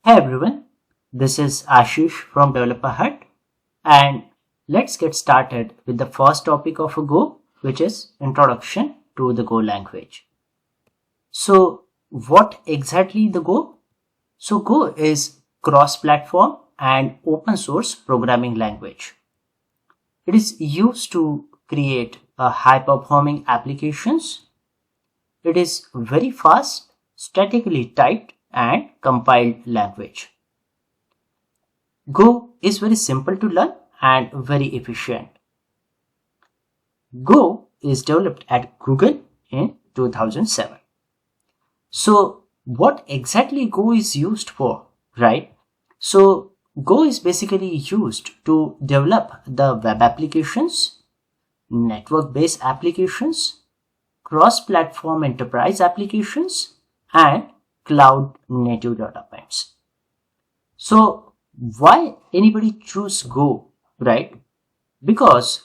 Hey everyone, this is Ashish from Developer Hut, and let's get started with the first topic of Go, which is Introduction to the Go language. So what exactly the Go? So Go is cross-platform and open source programming language. It is used to create high-performing applications. It is very fast, statically typed and compiled language. Go is very simple to learn and very efficient. Go is developed at Google in 2007. So what exactly Go is used for, right? So Go is basically used to develop the web applications, network-based applications, cross-platform enterprise applications, and cloud native developments. So why anybody choose Go, right? Because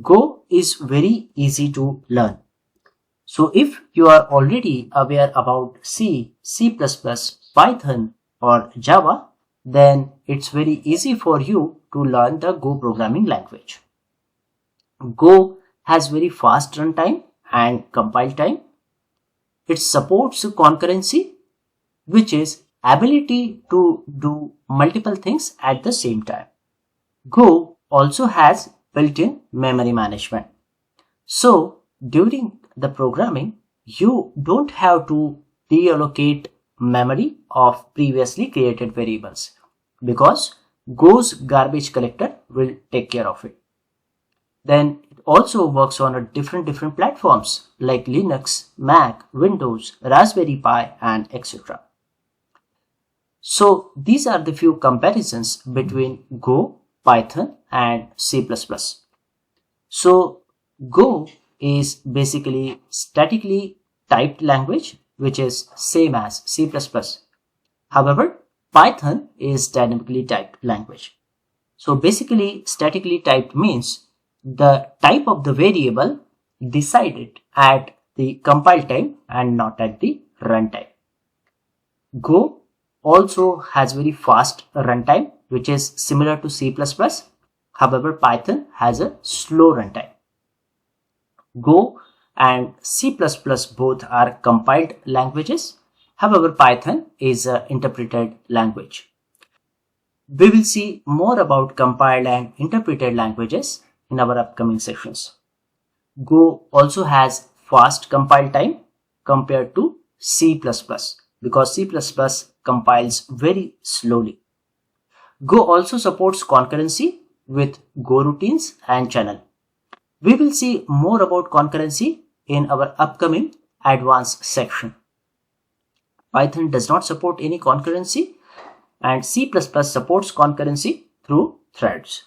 Go is very easy to learn. So if you are already aware about C, C++, Python or Java, then it's very easy for you to learn the Go programming language. Go has very fast runtime and compile time. It supports concurrency, which is ability to do multiple things at the same time. Go also has built-in memory management. So during the programming, you don't have to deallocate memory of previously created variables because Go's garbage collector will take care of it. Then it also works on different platforms like Linux, Mac, Windows, Raspberry Pi, and etc. So these are the few comparisons between Go, Python, and C++. So Go is basically statically typed language, which is same as C++. However, Python is dynamically typed language. So basically, statically typed means the type of the variable decided at the compile time and not at the runtime. Go also has very fast runtime, which is similar to C++. However, Python has a slow runtime. Go and C++ both are compiled languages. However, Python is an interpreted language. We will see more about compiled and interpreted languages in our upcoming sessions. Go also has fast compile time compared to C++ because C++ compiles very slowly. Go also supports concurrency with Go routines and channel. We will see more about concurrency in our upcoming advanced section. Python does not support any concurrency and C++ supports concurrency through threads.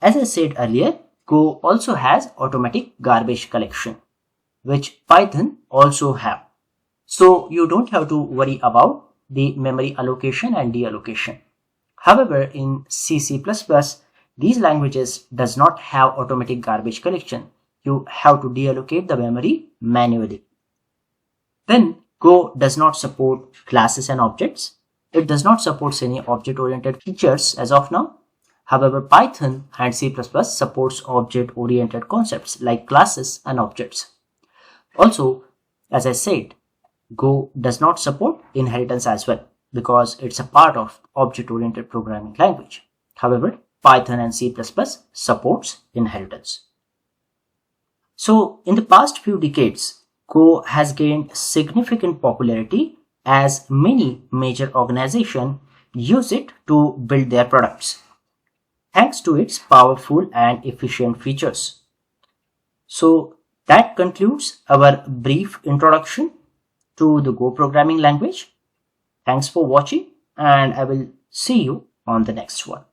As I said earlier, Go also has automatic garbage collection, which Python also have. So you don't have to worry about the memory allocation and deallocation. However, in C++, these languages does not have automatic garbage collection. You have to deallocate the memory manually. Then Go does not support classes and objects. It does not support any object-oriented features as of now. However, Python and C++ supports object-oriented concepts like classes and objects. Also, as I said, Go does not support inheritance as well because it's a part of object-oriented programming language. However, Python and C++ supports inheritance. So, in the past few decades, Go has gained significant popularity as many major organizations use it to build their products, thanks to its powerful and efficient features. So that concludes our brief introduction to the Go programming language. Thanks for watching and I will see you on the next one.